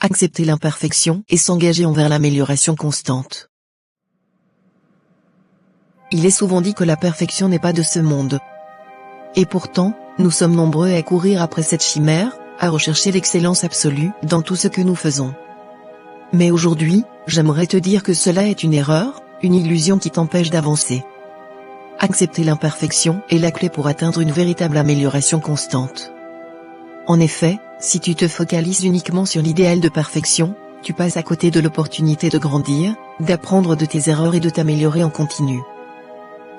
accepter l'imperfection et s'engager envers l'amélioration constante. Il est souvent dit que la perfection n'est pas de ce monde. Et pourtant, nous sommes nombreux à courir après cette chimère, à rechercher l'excellence absolue dans tout ce que nous faisons. Mais aujourd'hui, j'aimerais te dire que cela est une erreur, une illusion qui t'empêche d'avancer. Accepter l'imperfection est la clé pour atteindre une véritable amélioration constante. En effet, si tu te focalises uniquement sur l'idéal de perfection, tu passes à côté de l'opportunité de grandir, d'apprendre de tes erreurs et de t'améliorer en continu.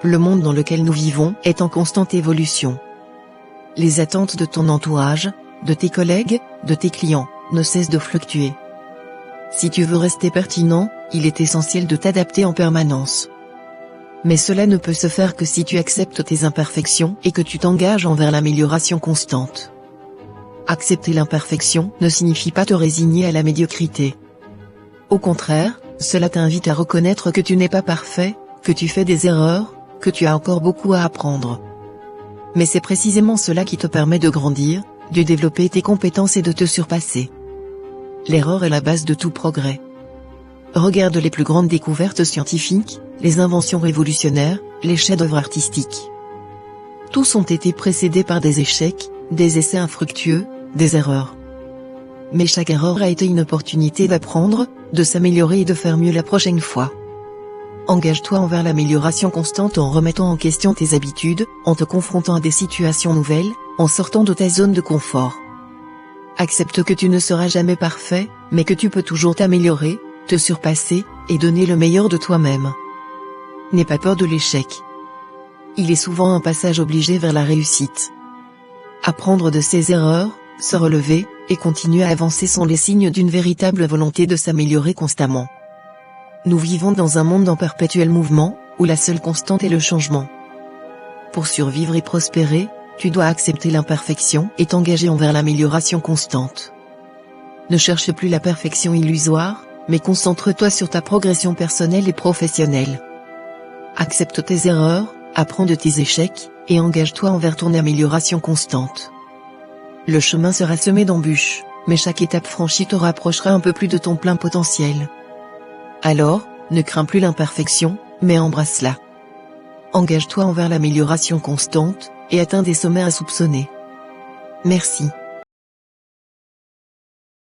Le monde dans lequel nous vivons est en constante évolution. Les attentes de ton entourage, de tes collègues, de tes clients, ne cessent de fluctuer. Si tu veux rester pertinent, il est essentiel de t'adapter en permanence. Mais cela ne peut se faire que si tu acceptes tes imperfections et que tu t'engages envers l'amélioration constante. Accepter l'imperfection ne signifie pas te résigner à la médiocrité. Au contraire, cela t'invite à reconnaître que tu n'es pas parfait, que tu fais des erreurs, que tu as encore beaucoup à apprendre. Mais c'est précisément cela qui te permet de grandir, de développer tes compétences et de te surpasser. L'erreur est la base de tout progrès. Regarde les plus grandes découvertes scientifiques, les inventions révolutionnaires, les chefs-d'œuvre artistiques. Tous ont été précédés par des échecs, des essais infructueux, des erreurs. Mais chaque erreur a été une opportunité d'apprendre, de s'améliorer et de faire mieux la prochaine fois. Engage-toi envers l'amélioration constante en remettant en question tes habitudes, en te confrontant à des situations nouvelles, en sortant de ta zone de confort. Accepte que tu ne seras jamais parfait, mais que tu peux toujours t'améliorer, te surpasser, et donner le meilleur de toi-même. N'aie pas peur de l'échec. Il est souvent un passage obligé vers la réussite. Apprendre de ses erreurs, se relever, et continuer à avancer sont les signes d'une véritable volonté de s'améliorer constamment. Nous vivons dans un monde en perpétuel mouvement, où la seule constante est le changement. Pour survivre et prospérer, tu dois accepter l'imperfection et t'engager envers l'amélioration constante. Ne cherche plus la perfection illusoire, mais concentre-toi sur ta progression personnelle et professionnelle. Accepte tes erreurs, apprends de tes échecs, et engage-toi envers ton amélioration constante. Le chemin sera semé d'embûches, mais chaque étape franchie te rapprochera un peu plus de ton plein potentiel. Alors, ne crains plus l'imperfection, mais embrasse-la. Engage-toi envers l'amélioration constante, et atteins des sommets insoupçonnés. Merci.